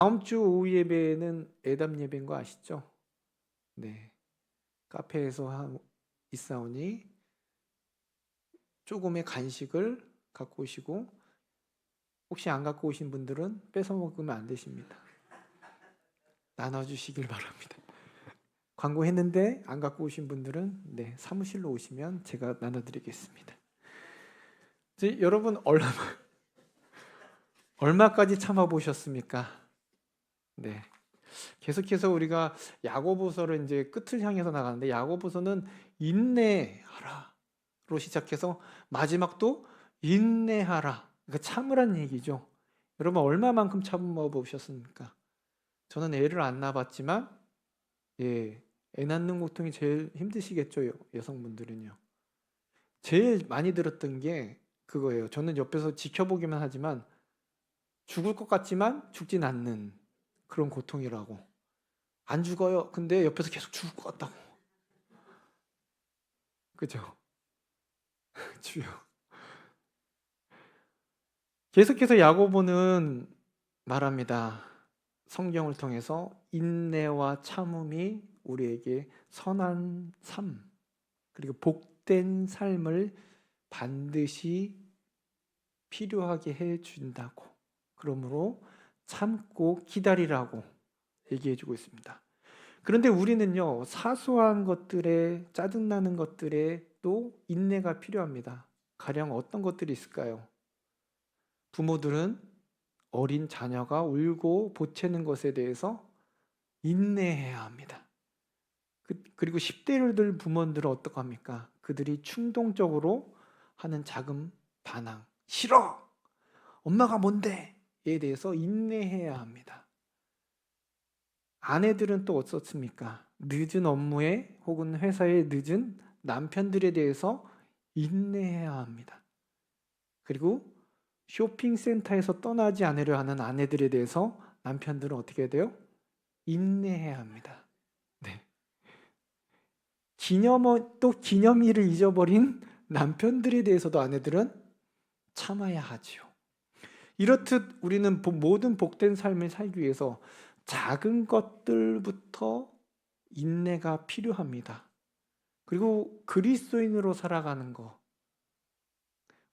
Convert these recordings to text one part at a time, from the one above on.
다음 주 오후 예배는 애담 예배인 거 아시죠? 네. 카페에서 있사오니 조금의 간식을 갖고 오시고, 혹시 안 갖고 오신 분들은 뺏어 먹으면 안 되십니다. 나눠주시길 바랍니다. 광고했는데 안 갖고 오신 분들은 사무실로 오시면 제가 나눠드리겠습니다. 이제 여러분 얼마까지 참아보셨습니까? 네. 계속해서 우리가 야고보서를 이제 끝을 향해서 나가는데, 야고보서는 인내하라로 시작해서 마지막도 인내하라, 그러니까 참으란 얘기죠. 여러분 얼마만큼 참아 보셨습니까? 저는 애를 안 낳아봤지만 애 낳는 고통이 제일 힘드시겠죠, 여성분들은요. 제일 많이 들었던 게 그거예요. 저는 옆에서 지켜보기만 하지만 죽을 것 같지만 죽진 않는 그런 고통이라고. 안 죽어요. 근데 옆에서 계속 죽을 것 같다고. 그죠? 주요. 계속해서 야고보는 말합니다. 성경을 통해서 인내와 참음이 우리에게 선한 삶, 그리고 복된 삶을 반드시 필요하게 해준다고. 그러므로 참고 기다리라고 얘기해주고 있습니다. 그런데 우리는요, 사소한 것들에, 짜증나는 것들에 또 인내가 필요합니다. 가령 어떤 것들이 있을까요? 부모들은 어린 자녀가 울고 보채는 것에 대해서 인내해야 합니다. 그리고 10대를 부모들은 어떡합니까? 그들이 충동적으로 하는 작은 반항, 싫어! 엄마가 뭔데? 에 대해서 인내해야 합니다. 아내들은 또 어떻습니까? 늦은 업무에 혹은 회사에 늦은 남편들에 대해서 인내해야 합니다. 그리고 쇼핑센터에서 떠나지 않으려 하는 아내들에 대해서 남편들은 어떻게 해야 돼요? 인내해야 합니다. 네. 또 기념일을 잊어버린 남편들에 대해서도 아내들은 참아야 하지요. 이렇듯 우리는 모든 복된 삶을 살기 위해서 작은 것들부터 인내가 필요합니다. 그리고 그리스도인으로 살아가는 것,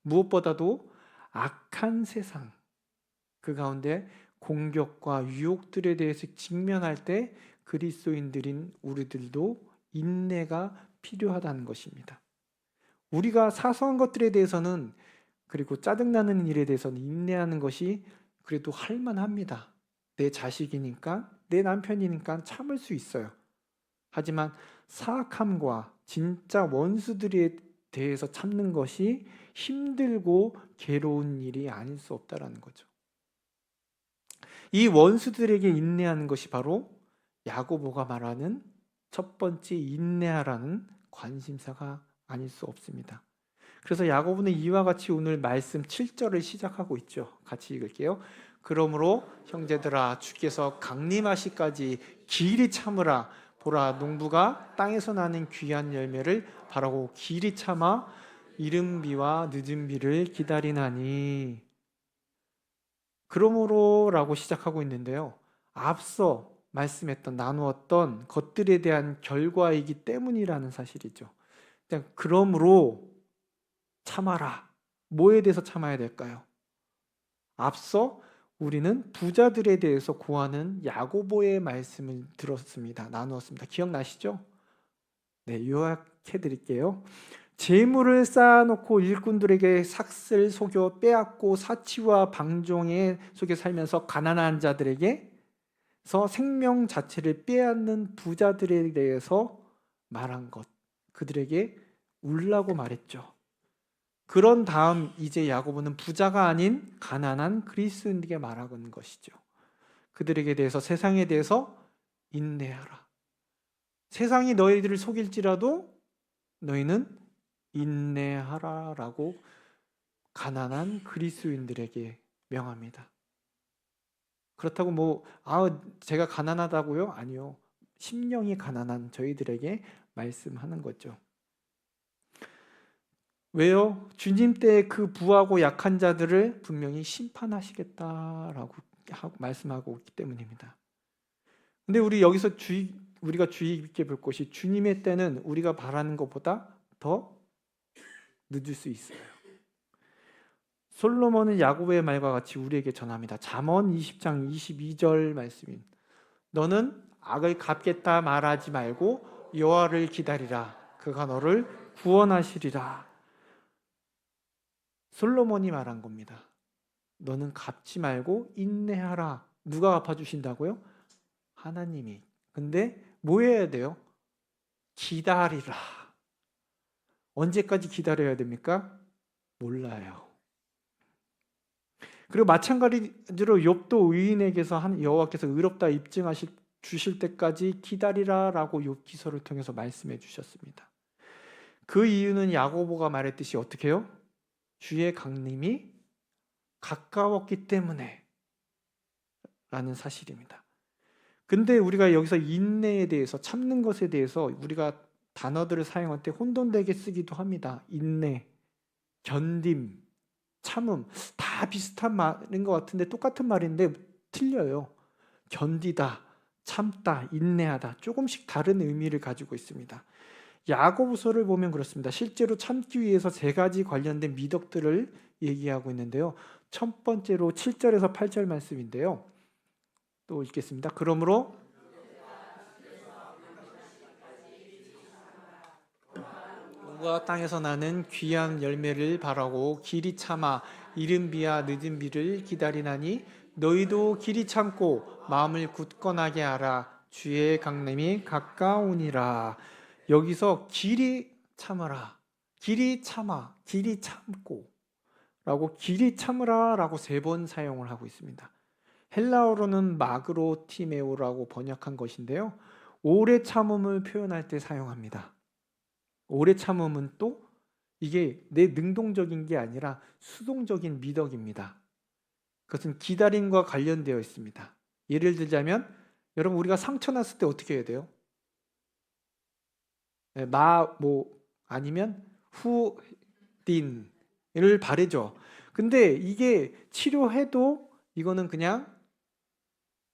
무엇보다도 악한 세상, 그 가운데 공격과 유혹들에 대해서 직면할 때 그리스도인들인 우리들도 인내가 필요하다는 것입니다. 우리가 사소한 것들에 대해서는, 그리고 짜증나는 일에 대해서는 인내하는 것이 그래도 할만합니다. 내 자식이니까, 내 남편이니까 참을 수 있어요. 하지만 사악함과 진짜 원수들에 대해서 참는 것이 힘들고 괴로운 일이 아닐 수 없다는 거죠. 이 원수들에게 인내하는 것이 바로 야고보가 말하는 첫 번째 인내하라는 관심사가 아닐 수 없습니다. 그래서 야고보는 이와 같이 오늘 말씀 7절을 시작하고 있죠. 같이 읽을게요. 그러므로 형제들아, 주께서 강림하시까지 길이 참으라. 보라, 농부가 땅에서 나는 귀한 열매를 바라고 길이 참아 이른 비와 늦은 비를 기다리나니. 그러므로라고 시작하고 있는데요, 앞서 말씀했던, 나누었던 것들에 대한 결과이기 때문이라는 사실이죠. 그러므로 참아라. 뭐에 대해서 참아야 될까요? 앞서 우리는 부자들에 대해서 고하는 야고보의 말씀을 들었습니다. 나누었습니다. 기억나시죠? 네, 요약해 드릴게요. 재물을 쌓아놓고 일꾼들에게 삭슬 속여 빼앗고 사치와 방종에 속에 살면서 가난한 자들에게서 생명 자체를 빼앗는 부자들에 대해서 말한 것, 그들에게 울라고 말했죠. 그런 다음 이제 야고보는 부자가 아닌 가난한 그리스도인에게 말하는 것이죠. 그들에게 대해서, 세상에 대해서 인내하라. 세상이 너희들을 속일지라도 너희는 인내하라라고 가난한 그리스도인들에게 명합니다. 그렇다고 제가 가난하다고요? 아니요. 심령이 가난한 저희들에게 말씀하는 거죠. 왜요? 주님 때 그 부하고 약한 자들을 분명히 심판하시겠다라고 말씀하고 있기 때문입니다. 근데 우리 여기서 우리가 주의 깊게 볼 것이 주님의 때는 우리가 바라는 것보다 더 늦을 수 있어요. 솔로몬은 야고보의 말과 같이 우리에게 전합니다. 잠언 20장 22절 말씀인 너는 악을 갚겠다 말하지 말고 여호와를 기다리라. 그가 너를 구원하시리라. 솔로몬이 말한 겁니다. 너는 갚지 말고 인내하라. 누가 갚아주신다고요? 하나님이. 근데 뭐 해야 돼요? 기다리라. 언제까지 기다려야 됩니까? 몰라요. 그리고 마찬가지로 욥도 의인에게서 여호와께서 의롭다 입증하실 주실 때까지 기다리라라고 욥기서를 통해서 말씀해 주셨습니다. 그 이유는 야고보가 말했듯이 어떻게 해요? 주의 강림이 가까웠기 때문에 라는 사실입니다. 근데 우리가 여기서 인내에 대해서 참는 것에 대해서 우리가 단어들을 사용할 때 혼돈되게 쓰기도 합니다. 인내, 견딤, 참음 다 비슷한 말인 것 같은데 똑같은 말인데 틀려요. 견디다, 참다, 인내하다 조금씩 다른 의미를 가지고 있습니다. 야고보서를 보면 그렇습니다. 실제로 참기 위해서 세 가지 관련된 미덕들을 얘기하고 있는데요. 첫 번째로 7절에서 8절 말씀인데요. 또 읽겠습니다. 그러므로 우가 땅에서 나는 귀한 열매를 바라고 길이 참아 이른 비와 늦은 비를 기다리나니 너희도 길이 참고 마음을 굳건하게 하라. 주의 강림이 가까우니라. 여기서 길이 참으라, 길이 참아, 길이 참고 라고 길이 참으라 라고 3번 사용을 하고 있습니다. 헬라어로는 마그로티메오라고 번역한 것인데요. 오래 참음을 표현할 때 사용합니다. 오래 참음은 또 이게 내 능동적인 게 아니라 수동적인 미덕입니다. 그것은 기다림과 관련되어 있습니다. 예를 들자면 여러분 우리가 상처 났을 때 어떻게 해야 돼요? 아니면 후딘을 바르죠. 근데 이게 치료해도 이거는 그냥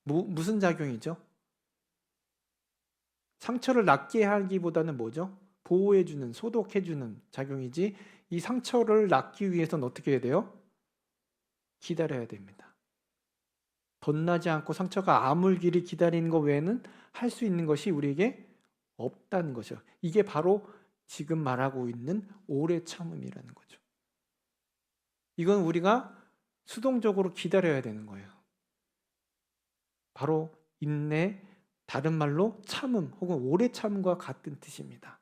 무슨 작용이죠? 상처를 낫게 하기보다는 뭐죠? 보호해주는, 소독해주는 작용이지 이 상처를 낫기 위해서는 어떻게 해야 돼요? 기다려야 됩니다. 덧나지 않고 상처가 아물기를 기다리는 것 외에는 할 수 있는 것이 우리에게 없다는 거죠. 이게 바로 지금 말하고 있는 오래 참음이라는 거죠. 이건 우리가 수동적으로 기다려야 되는 거예요. 바로 인내, 다른 말로 참음 혹은 오래 참음과 같은 뜻입니다.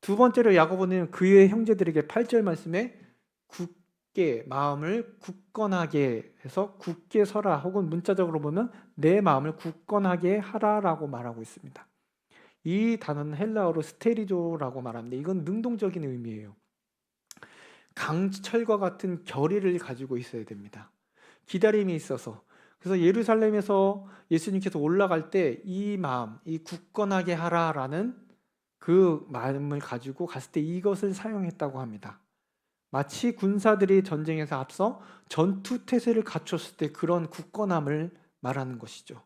두 번째로 야고보는 그의 형제들에게 8절 말씀에 굳게 마음을 굳건하게 해서 굳게 서라 혹은 문자적으로 보면 내 마음을 굳건하게 하라라고 말하고 있습니다. 이 단어는 헬라어로 스테리조라고 말합니다. 이건 능동적인 의미예요. 강철과 같은 결의를 가지고 있어야 됩니다. 기다림이 있어서. 그래서 예루살렘에서 예수님께서 올라갈 때 이 마음, 이 굳건하게 하라라는 그 마음을 가지고 갔을 때 이것을 사용했다고 합니다. 마치 군사들이 전쟁에서 앞서 전투 태세를 갖췄을 때 그런 굳건함을 말하는 것이죠.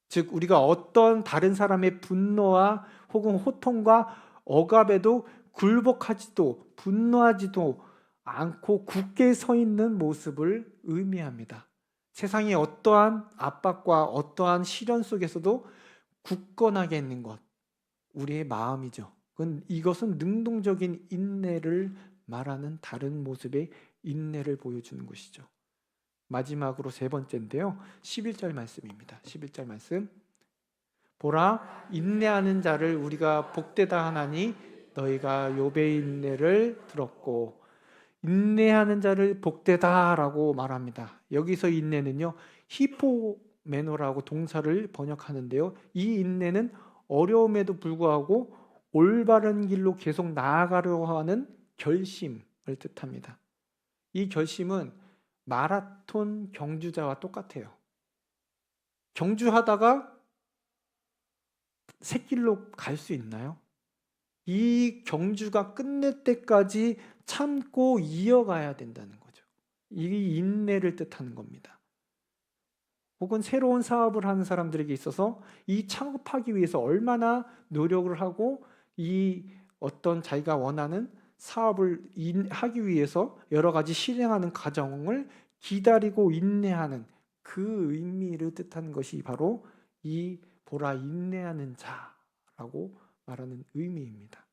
즉 우리가 어떤 다른 사람의 분노와 혹은 호통과 억압에도 굴복하지도 분노하지도 않고 굳게 서 있는 모습을 의미합니다. 세상의 어떠한 압박과 어떠한 시련 속에서도 굳건하게 있는 것, 우리의 마음이죠. 이것은 능동적인 인내를 말하는 다른 모습의 인내를 보여주는 것이죠. 마지막으로 3번째인데요. 11절 말씀입니다. 11절 말씀. 보라, 인내하는 자를 우리가 복되다 하나니 너희가 욥의 인내를 들었고. 인내하는 자를 복되다라고 말합니다. 여기서 인내는요, 히포메노라고 동사를 번역하는데요. 이 인내는 어려움에도 불구하고 올바른 길로 계속 나아가려 하는 결심을 뜻합니다. 이 결심은 마라톤 경주자와 똑같아요. 경주하다가 샛길로 갈 수 있나요? 이 경주가 끝낼 때까지 참고 이어가야 된다는 거죠. 이 인내를 뜻하는 겁니다. 혹은 새로운 사업을 하는 사람들에게 있어서 이 창업하기 위해서 얼마나 노력을 하고 이 어떤 자기가 원하는 사업을 하기 위해서 여러 가지 실행하는 과정을 기다리고 인내하는 그 의미를 뜻하는 것이 바로 이 보라 인내하는 자라고 말하는 의미입니다.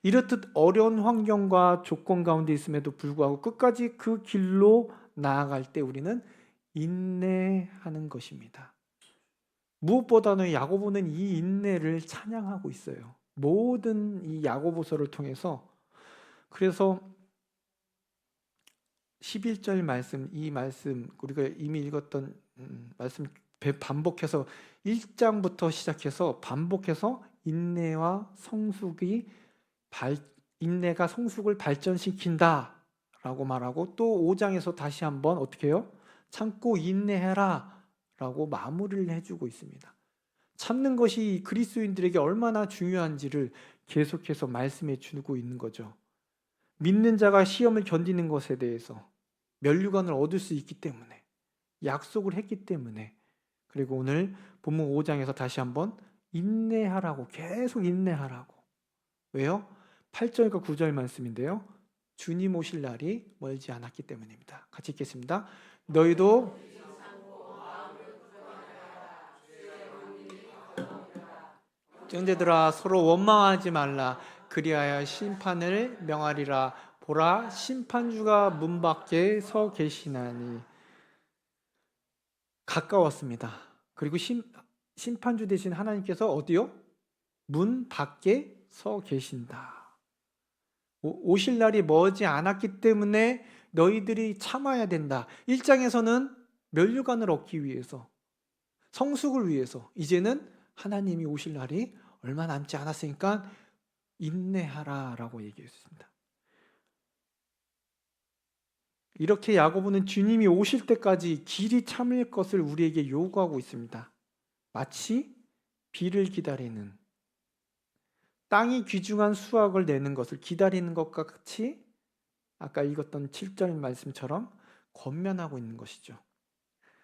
이렇듯 어려운 환경과 조건 가운데 있음에도 불구하고 끝까지 그 길로 나아갈 때 우리는 인내하는 것입니다. 무엇보다는 야고보는 이 인내를 찬양하고 있어요. 모든 이 야고보서를 통해서. 그래서 11절 말씀, 이 말씀 우리가 이미 읽었던 말씀 반복해서 1장부터 시작해서 반복해서 인내가 성숙을 발전시킨다 라고 말하고, 또 5장에서 다시 한번 어떻게 해요? 참고 인내해라 라고 마무리를 해주고 있습니다. 참는 것이 그리스도인들에게 얼마나 중요한지를 계속해서 말씀해 주고 있는 거죠. 믿는 자가 시험을 견디는 것에 대해서 면류관을 얻을 수 있기 때문에, 약속을 했기 때문에. 그리고 오늘 본문 5장에서 다시 한번 인내하라고, 계속 인내하라고. 왜요? 8절과 9절 말씀인데요. 주님 오실 날이 멀지 않았기 때문입니다. 같이 읽겠습니다. 너희도 형제들아 서로 원망하지 말라. 그리하여 심판을 명하리라. 보라, 심판주가 문 밖에 서 계시나니. 가까웠습니다. 그리고 심판주 대신 하나님께서 어디요? 문 밖에 서 계신다. 오실 날이 머지 않았기 때문에 너희들이 참아야 된다. 1장에서는 면류관을 얻기 위해서, 성숙을 위해서, 이제는 하나님이 오실 날이 얼마 남지 않았으니까 인내하라 라고 얘기했습니다. 이렇게 야고보는 주님이 오실 때까지 길이 참을 것을 우리에게 요구하고 있습니다. 마치 비를 기다리는, 땅이 귀중한 수확을 내는 것을 기다리는 것과 같이 아까 읽었던 7절 말씀처럼 권면하고 있는 것이죠.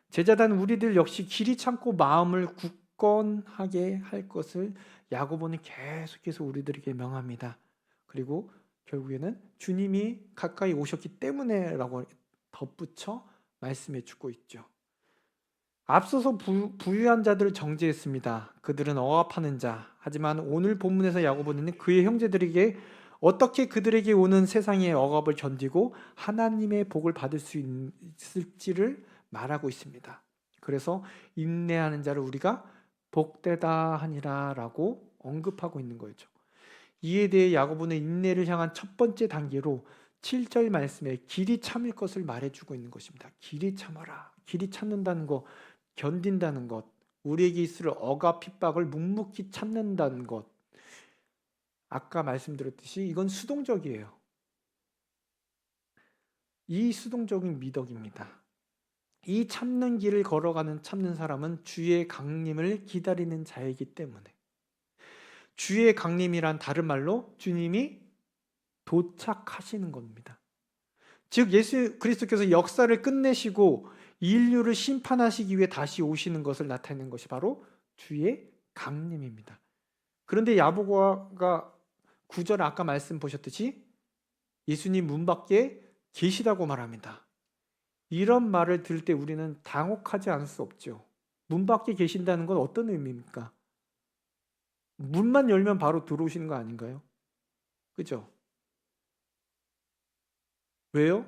제자단 우리들 역시 길이 참고 마음을 굳건하게 할 것을 야고보는 계속해서 우리들에게 명합니다. 그리고 결국에는 주님이 가까이 오셨기 때문에 라고 덧붙여 말씀해 주고 있죠. 앞서서 부유한 자들을 정죄했습니다. 그들은 억압하는 자. 하지만 오늘 본문에서 야고보는 그의 형제들에게 어떻게 그들에게 오는 세상의 억압을 견디고 하나님의 복을 받을 수 있을지를 말하고 있습니다. 그래서 인내하는 자를 우리가 복되다 하니라 라고 언급하고 있는 거죠. 이에 대해 야고보는 인내를 향한 첫 번째 단계로 7절 말씀에 길이 참을 것을 말해주고 있는 것입니다. 길이 참아라. 길이 참는다는 것, 견딘다는 것, 우리에게 있을 억압 핍박을 묵묵히 참는다는 것. 아까 말씀드렸듯이 이건 수동적이에요. 이 수동적인 미덕입니다. 이 참는 길을 걸어가는 참는 사람은 주의 강림을 기다리는 자이기 때문에. 주의 강림이란 다른 말로 주님이 도착하시는 겁니다. 즉 예수 그리스도께서 역사를 끝내시고 인류를 심판하시기 위해 다시 오시는 것을 나타내는 것이 바로 주의 강림입니다. 그런데 야고보가 9절 아까 말씀 보셨듯이 예수님 문 밖에 계시다고 말합니다. 이런 말을 들을 때 우리는 당혹하지 않을 수 없죠. 문 밖에 계신다는 건 어떤 의미입니까? 문만 열면 바로 들어오시는 거 아닌가요? 그죠? 왜요?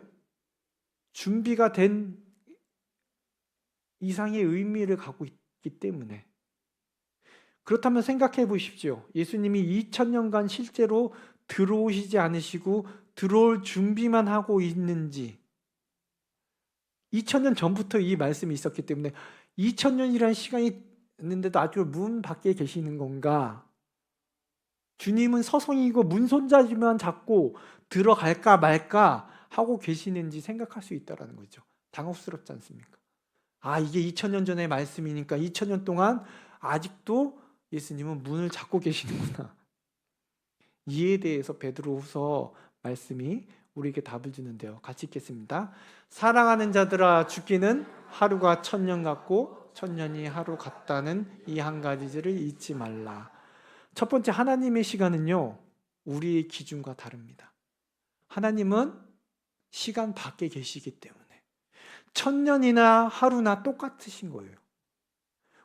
준비가 된 이상의 의미를 갖고 있기 때문에. 그렇다면 생각해 보십시오. 예수님이 2000년간 실제로 들어오시지 않으시고 들어올 준비만 하고 있는지, 2000년 전부터 이 말씀이 있었기 때문에 2000년이라는 시간이 있는데도 아주 문 밖에 계시는 건가? 주님은 서성이고 문손잡이만 잡고 들어갈까 말까 하고 계시는지 생각할 수 있다는 거죠. 당혹스럽지 않습니까? 아, 이게 2000년 전의 말씀이니까 2000년 동안 아직도 예수님은 문을 잡고 계시는구나. 이에 대해서 베드로후서 말씀이 우리에게 답을 주는데요. 같이 읽겠습니다. 사랑하는 자들아, 죽기는 하루가 천년 같고 천년이 하루 같다는 이 한 가지를 잊지 말라. 첫 번째, 하나님의 시간은요, 우리의 기준과 다릅니다. 하나님은 시간 밖에 계시기 때문에 천년이나 하루나 똑같으신 거예요.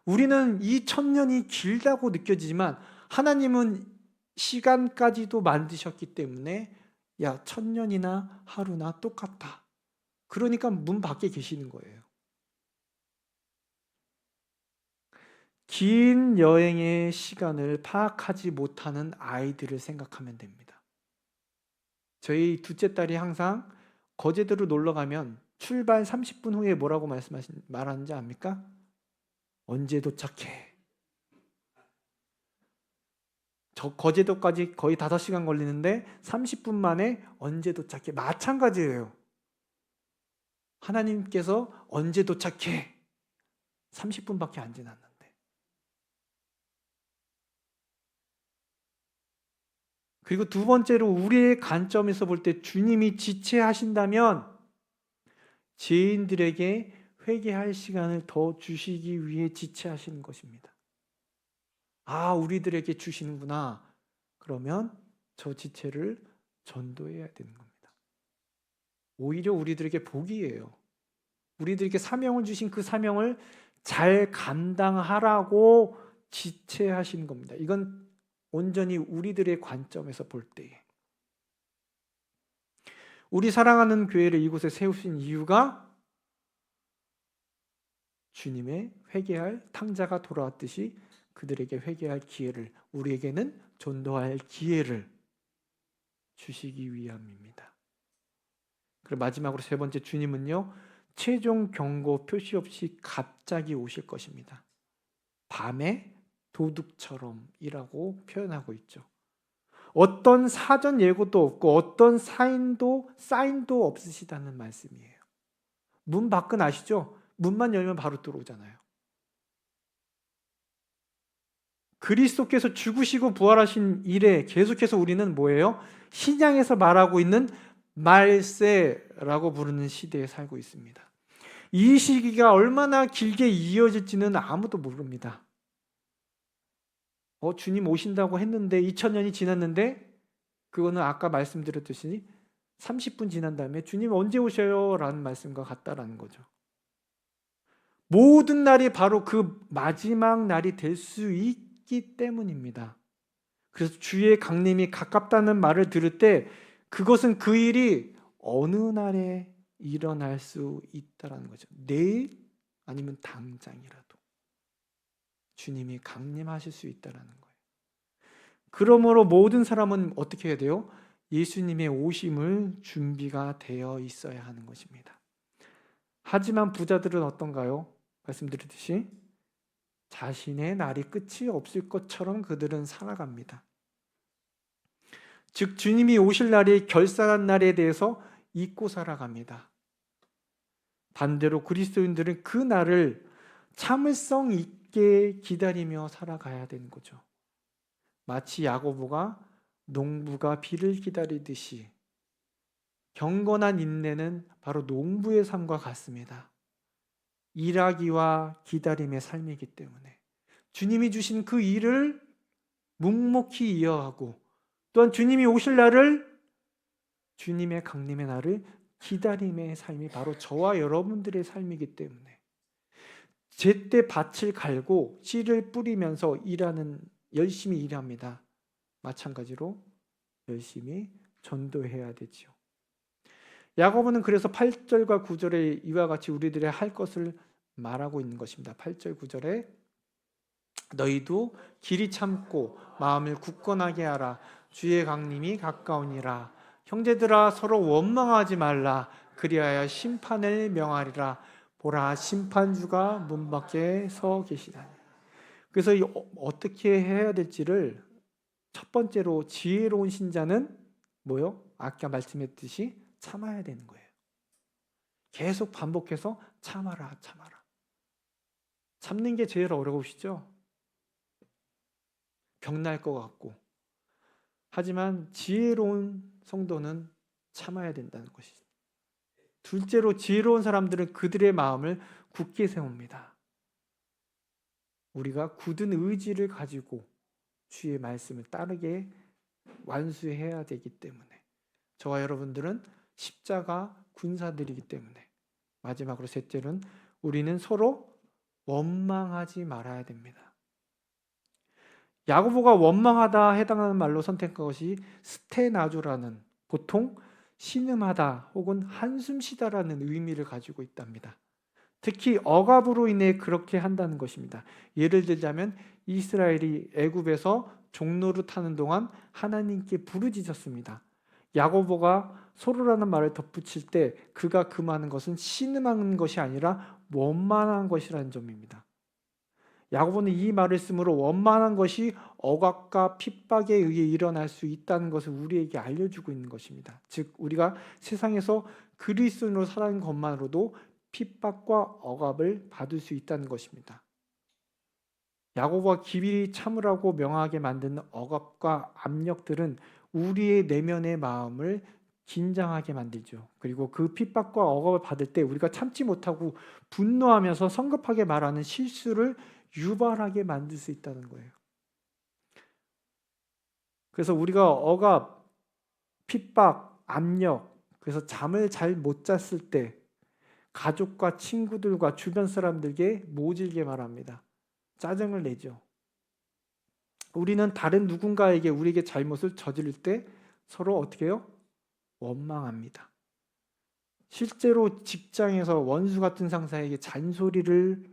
우리는 이 천년이 길다고 느껴지지만 하나님은 시간까지도 만드셨기 때문에 야, 천년이나 하루나 똑같다. 그러니까 문 밖에 계시는 거예요. 긴 여행의 시간을 파악하지 못하는 아이들을 생각하면 됩니다. 저희 둘째 딸이 항상 거제도로 놀러 가면 출발 30분 후에 뭐라고 말하는지 압니까? 언제 도착해? 저 거제도까지 거의 5시간 걸리는데 30분 만에 언제 도착해? 마찬가지예요. 하나님께서 언제 도착해? 30분밖에 안 지났는데. 그리고 두 번째로 우리의 관점에서 볼 때 주님이 지체하신다면 죄인들에게 회개할 시간을 더 주시기 위해 지체하시는 것입니다. 아, 우리들에게 주시는구나. 그러면 저 지체를 전도해야 되는 겁니다. 오히려 우리들에게 복이에요. 우리들에게 사명을 주신 그 사명을 잘 감당하라고 지체하시는 겁니다. 이건 온전히 우리들의 관점에서 볼 때에. 우리 사랑하는 교회를 이곳에 세우신 이유가 주님의 회개할 탕자가 돌아왔듯이 그들에게 회개할 기회를, 우리에게는 전도할 기회를 주시기 위함입니다. 그리고 마지막으로 세 번째, 주님은요, 최종 경고 표시 없이 갑자기 오실 것입니다. 밤에 도둑처럼이라고 표현하고 있죠. 어떤 사전 예고도 없고 어떤 사인도 없으시다는 말씀이에요. 문 밖은 아시죠? 문만 열면 바로 들어오잖아요. 그리스도께서 죽으시고 부활하신 이래 계속해서 우리는 뭐예요? 신약에서 말하고 있는 말세라고 부르는 시대에 살고 있습니다. 이 시기가 얼마나 길게 이어질지는 아무도 모릅니다. 주님 오신다고 했는데 2000년이 지났는데 그거는 아까 말씀드렸듯이 30분 지난 다음에 주님 언제 오셔요? 라는 말씀과 같다라는 거죠. 모든 날이 바로 그 마지막 날이 될 수 있기 때문입니다. 그래서 주의 강림이 가깝다는 말을 들을 때 그것은 그 일이 어느 날에 일어날 수 있다라는 거죠. 내일 아니면 당장이라도 주님이 강림하실 수 있다라는 거예요. 그러므로 모든 사람은 어떻게 해야 돼요? 예수님의 오심을 준비가 되어 있어야 하는 것입니다. 하지만 부자들은 어떤가요? 말씀드렸듯이 자신의 날이 끝이 없을 것처럼 그들은 살아갑니다. 즉 주님이 오실 날이 결산한 날에 대해서 잊고 살아갑니다. 반대로 그리스도인들은 그 날을 참을성 있게 기다리며 살아가야 되는 거죠. 마치 야고보가 농부가 비를 기다리듯이 경건한 인내는 바로 농부의 삶과 같습니다. 일하기와 기다림의 삶이기 때문에 주님이 주신 그 일을 묵묵히 이어가고 또한 주님이 오실 날을, 주님의 강림의 날을 기다림의 삶이 바로 저와 여러분들의 삶이기 때문에 제때 밭을 갈고 씨를 뿌리면서 열심히 일합니다. 마찬가지로 열심히 전도해야 되지요. 야고보는 그래서 8절과 9절에 이와 같이 우리들의 할 것을 말하고 있는 것입니다. 8절 9절에 너희도 길이 참고 마음을 굳건하게 하라. 주의 강림이 가까우니라. 형제들아 서로 원망하지 말라. 그리하여 심판을 명하리라. 보라 심판주가 문 밖에 서 계시다니. 그래서 어떻게 해야 될지를 첫 번째로 지혜로운 신자는 뭐요? 아까 말씀했듯이 참아야 되는 거예요. 계속 반복해서 참아라. 참는 게 제일 어려우시죠? 병날 것 같고. 하지만 지혜로운 성도는 참아야 된다는 것이죠. 둘째로 지혜로운 사람들은 그들의 마음을 굳게 세웁니다. 우리가 굳은 의지를 가지고 주의 말씀을 따르게 완수해야 되기 때문에, 저와 여러분들은 십자가 군사들이기 때문에, 마지막으로 셋째는 우리는 서로 원망하지 말아야 됩니다. 야고보가 원망하다 해당하는 말로 선택한 것이 스테나조라는, 보통 신음하다 혹은 한숨 쉬다라는 의미를 가지고 있답니다. 특히 억압으로 인해 그렇게 한다는 것입니다. 예를 들자면 이스라엘이 애굽에서 종로를 타는 동안 하나님께 부르짖었습니다. 야고보가 서로라는 말을 덧붙일 때 그가 금하는 것은 신음하는 것이 아니라 원만한 것이라는 점입니다. 야고보는 이 말을 쓰므로 원만한 것이 억압과 핍박에 의해 일어날 수 있다는 것을 우리에게 알려주고 있는 것입니다. 즉 우리가 세상에서 그리스도인으로 살아가는 것만으로도 핍박과 억압을 받을 수 있다는 것입니다. 야고보가 깊이 참으라고 명하게 만드는 억압과 압력들은 우리의 내면의 마음을 긴장하게 만들죠. 그리고 그 핍박과 억압을 받을 때 우리가 참지 못하고 분노하면서 성급하게 말하는 실수를 유발하게 만들 수 있다는 거예요. 그래서 우리가 억압, 핍박, 압력, 그래서 잠을 잘 못 잤을 때 가족과 친구들과 주변 사람들에게 모질게 말합니다. 짜증을 내죠. 우리는 다른 누군가에게 우리에게 잘못을 저지를 때 서로 어떻게 해요? 원망합니다. 실제로 직장에서 원수 같은 상사에게 잔소리를,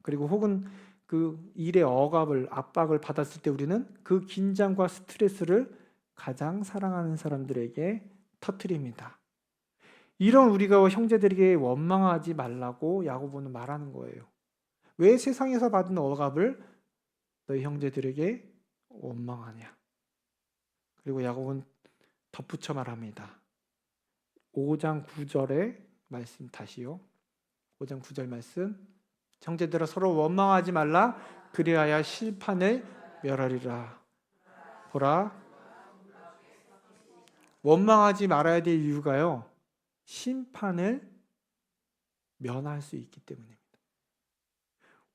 그리고 혹은 그 일의 억압을, 압박을 받았을 때 우리는 그 긴장과 스트레스를 가장 사랑하는 사람들에게 터뜨립니다. 이런 우리가 형제들에게 원망하지 말라고 야고보는 말하는 거예요. 왜 세상에서 받은 억압을 너희 형제들에게 원망하냐? 그리고 야고보는 덧붙여 말합니다. 5장 9절의 말씀 다시요. 5장 9절 말씀. 형제들아 서로 원망하지 말라. 그리하여 심판을 멸하리라. 보라. 원망하지 말아야 될 이유가요, 심판을 면할 수 있기 때문입니다.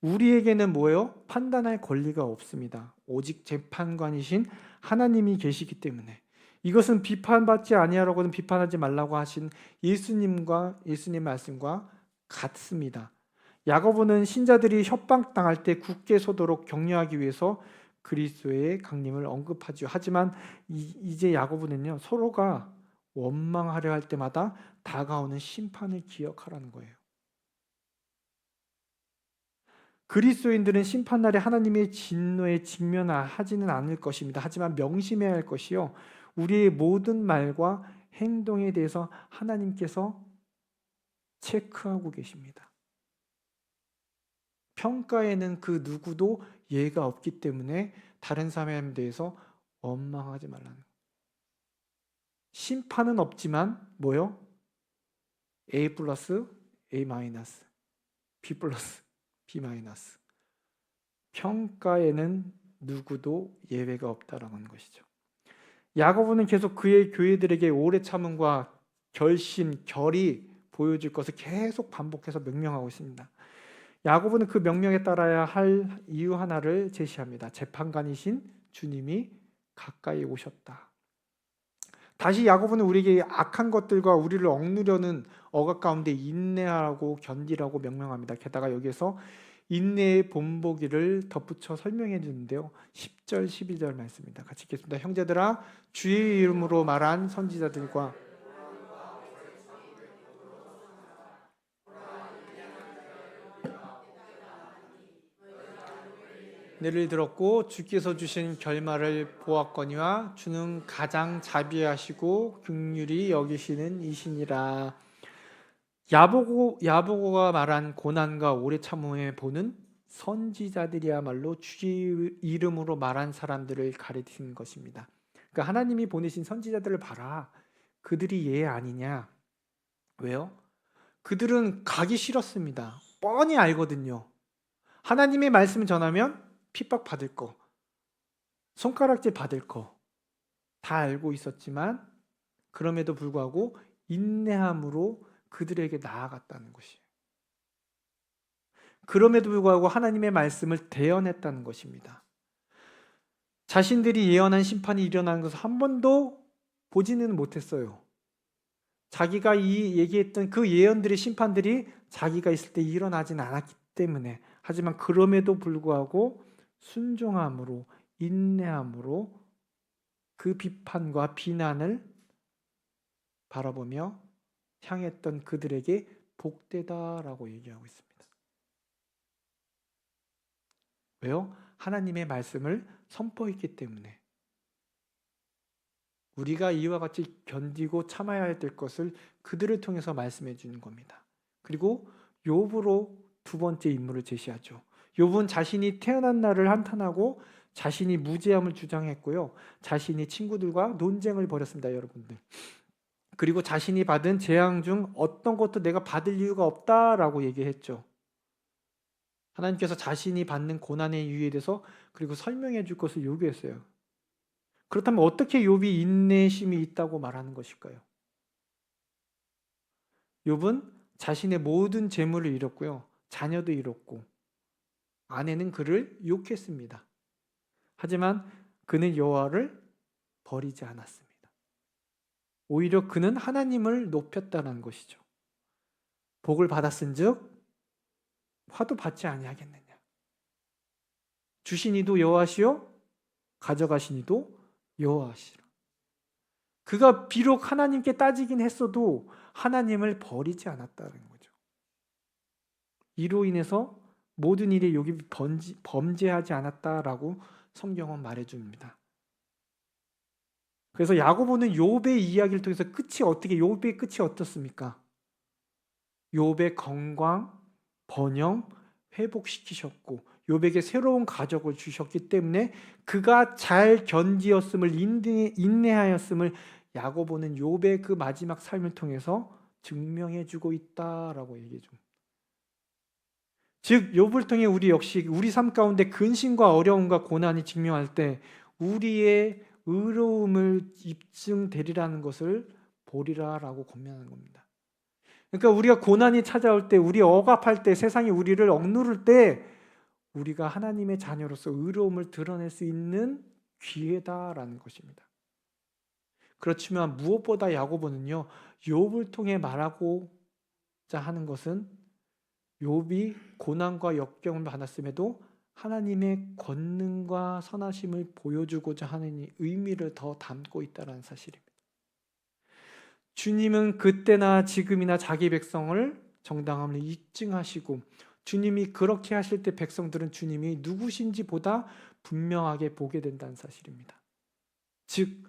우리에게는 뭐예요? 판단할 권리가 없습니다. 오직 재판관이신 하나님이 계시기 때문에. 이것은 비판받지 아니하라고는 비판하지 말라고 하신 예수님 말씀과 같습니다. 야고보는 신자들이 협박당할 때 굳게 서도록 격려하기 위해서 그리스도의 강림을 언급하죠. 하지만 이제 야고보는요, 서로가 원망하려 할 때마다 다가오는 심판을 기억하라는 거예요. 그리스도인들은 심판날에 하나님의 진노에 직면하지는 않을 것입니다. 하지만 명심해야 할 것이요, 우리의 모든 말과 행동에 대해서 하나님께서 체크하고 계십니다. 평가에는 그 누구도 예가 없기 때문에 다른 사람에 대해서 원망하지 말라는 거예요. 심판은 없지만 뭐요? A 플러스 A 마이너스, B 플러스 B 마이너스. 평가에는 누구도 예외가 없다라는 것이죠. 야고보는 계속 그의 교회들에게 오래 참음과 결심, 결의 보여줄 것을 계속 반복해서 명령하고 있습니다. 야고보는 그 명령에 따라야 할 이유 하나를 제시합니다. 재판관이신 주님이 가까이 오셨다. 다시 야고보는 우리에게 악한 것들과 우리를 억누르려는 억압 가운데 인내하고 견디라고 명령합니다. 게다가 여기에서 인내의 본보기를 덧붙여 설명해 주는데요, 10절 11절 말씀입니다. 같이 읽겠습니다. 형제들아 주의 이름으로 말한 선지자들과 예를 들었고 주께서 주신 결말을 보았거니와 주는 가장 자비하시고 긍휼히 여기시는 이시니라. 야보고가 말한 고난과 오래 참음에 보는 선지자들이야말로 주의 이름으로 말한 사람들을 가리키는 것입니다. 그러니까 하나님이 보내신 선지자들을 봐라. 그들이 얘 아니냐? 왜요? 그들은 가기 싫었습니다. 뻔히 알거든요. 하나님의 말씀을 전하면 핍박 받을 거, 손가락질 받을 거 다 알고 있었지만 그럼에도 불구하고 인내함으로 그들에게 나아갔다는 것이에요. 그럼에도 불구하고 하나님의 말씀을 대언했다는 것입니다. 자신들이 예언한 심판이 일어나는 것을 한 번도 보지는 못했어요. 자기가 이 얘기했던 그 예언들의 심판들이 자기가 있을 때 일어나진 않았기 때문에, 하지만 그럼에도 불구하고 순종함으로, 인내함으로 그 비판과 비난을 바라보며 향했던 그들에게 복되다라고 얘기하고 있습니다. 왜요? 하나님의 말씀을 선포했기 때문에. 우리가 이와 같이 견디고 참아야 될 것을 그들을 통해서 말씀해 주는 겁니다. 그리고 욥으로 두 번째 인물을 제시하죠. 욥은 자신이 태어난 날을 한탄하고 자신이 무죄함을 주장했고요. 자신이 친구들과 논쟁을 벌였습니다, 여러분들. 그리고 자신이 받은 재앙 중 어떤 것도 내가 받을 이유가 없다라고 얘기했죠. 하나님께서 자신이 받는 고난의 이유에 대해서 그리고 설명해 줄 것을 요구했어요. 그렇다면 어떻게 욥이 인내심이 있다고 말하는 것일까요? 욥은 자신의 모든 재물을 잃었고요. 자녀도 잃었고 아내는 그를 욕했습니다. 하지만 그는 여호와를 버리지 않았습니다. 오히려 그는 하나님을 높였다는 것이죠. 복을 받았은즉 화도 받지 아니하겠느냐. 주신 이도 여호와시요 가져가신 이도 여호와시라. 그가 비록 하나님께 따지긴 했어도 하나님을 버리지 않았다는 거죠. 이로 인해서 모든 일에 욥이 범죄하지 않았다라고 성경은 말해줍니다. 그래서 야고보는 욥의 이야기를 통해서 욥의 끝이 어떻습니까? 욥의 건강, 번영, 회복시키셨고 욥에게 새로운 가족을 주셨기 때문에 그가 잘 견디었음을, 인내하였음을 야고보는 욥의 그 마지막 삶을 통해서 증명해주고 있다라고 얘기해 줍니다. 즉 욥을 통해 우리 역시 우리 삶 가운데 근심과 어려움과 고난이 직면할 때 우리의 의로움을 입증되리라는 것을 보리라라고 권면하는 겁니다. 그러니까 우리가 고난이 찾아올 때, 우리 억압할 때, 세상이 우리를 억누를 때 우리가 하나님의 자녀로서 의로움을 드러낼 수 있는 기회다라는 것입니다. 그렇지만 무엇보다 야고보는요, 욥을 통해 말하고자 하는 것은 욥이 고난과 역경을 받았음에도 하나님의 권능과 선하심을 보여주고자 하는 의미를 더 담고 있다는 사실입니다. 주님은 그때나 지금이나 자기 백성을 정당함을 입증하시고 주님이 그렇게 하실 때 백성들은 주님이 누구신지 보다 분명하게 보게 된다는 사실입니다. 즉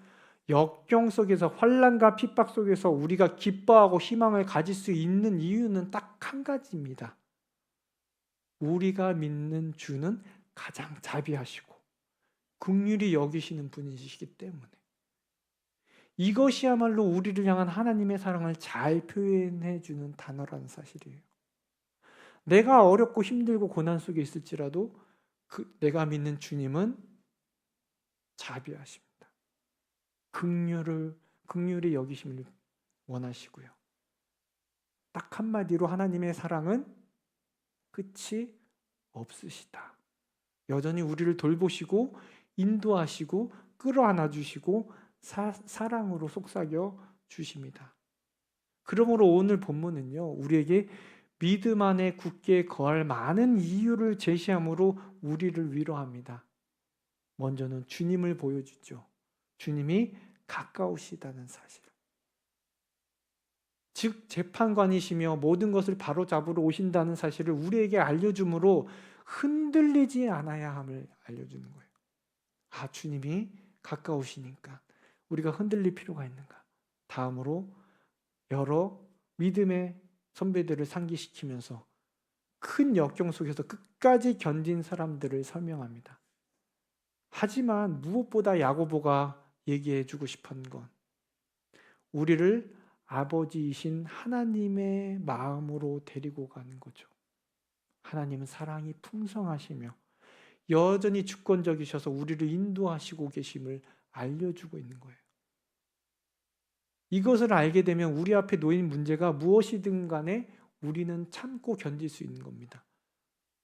역경 속에서, 환난과 핍박 속에서 우리가 기뻐하고 희망을 가질 수 있는 이유는 딱 한 가지입니다. 우리가 믿는 주는 가장 자비하시고 긍휼히 여기시는 분이시기 때문에, 이것이야말로 우리를 향한 하나님의 사랑을 잘 표현해 주는 단어라는 사실이에요. 내가 어렵고 힘들고 고난 속에 있을지라도 내가 믿는 주님은 자비하십니다. 긍휼히 여기심을 원하시고요. 딱 한마디로 하나님의 사랑은 끝이 없으시다. 여전히 우리를 돌보시고 인도하시고 끌어안아 주시고 사랑으로 속삭여 주십니다. 그러므로 오늘 본문은요, 우리에게 믿음 안에 굳게 거할 많은 이유를 제시함으로 우리를 위로합니다. 먼저는 주님을 보여주죠. 주님이 가까우시다는 사실. 즉 재판관이시며 모든 것을 바로잡으러 오신다는 사실을 우리에게 알려주므로 흔들리지 않아야 함을 알려주는 거예요. 아, 주님이 가까우시니까 우리가 흔들릴 필요가 있는가. 다음으로 여러 믿음의 선배들을 상기시키면서 큰 역경 속에서 끝까지 견딘 사람들을 설명합니다. 하지만 무엇보다 야고보가 얘기해 주고 싶은 건 우리를 아버지이신 하나님의 마음으로 데리고 가는 거죠. 하나님은 사랑이 풍성하시며 여전히 주권적이셔서 우리를 인도하시고 계심을 알려주고 있는 거예요. 이것을 알게 되면 우리 앞에 놓인 문제가 무엇이든 간에 우리는 참고 견딜 수 있는 겁니다.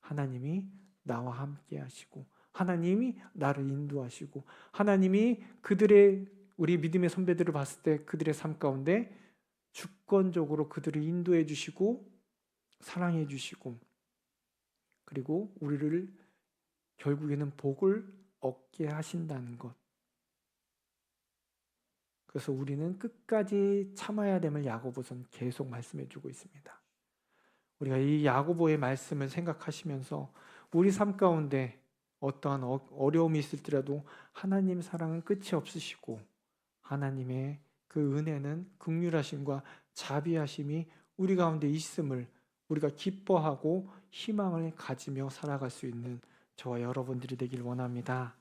하나님이 나와 함께 하시고, 하나님이 나를 인도하시고, 하나님이 우리 믿음의 선배들을 봤을 때 그들의 삶 가운데 주권적으로 그들을 인도해 주시고 사랑해 주시고, 그리고 우리를 결국에는 복을 얻게 하신다는 것. 그래서 우리는 끝까지 참아야 됨을 야고보서는 계속 말씀해 주고 있습니다. 우리가 이 야고보의 말씀을 생각하시면서 우리 삶 가운데 어떠한 어려움이 있을지라도 하나님 사랑은 끝이 없으시고, 하나님의 그 은혜는 긍휼하심과 자비하심이 우리 가운데 있음을 우리가 기뻐하고 희망을 가지며 살아갈 수 있는 저와 여러분들이 되길 원합니다.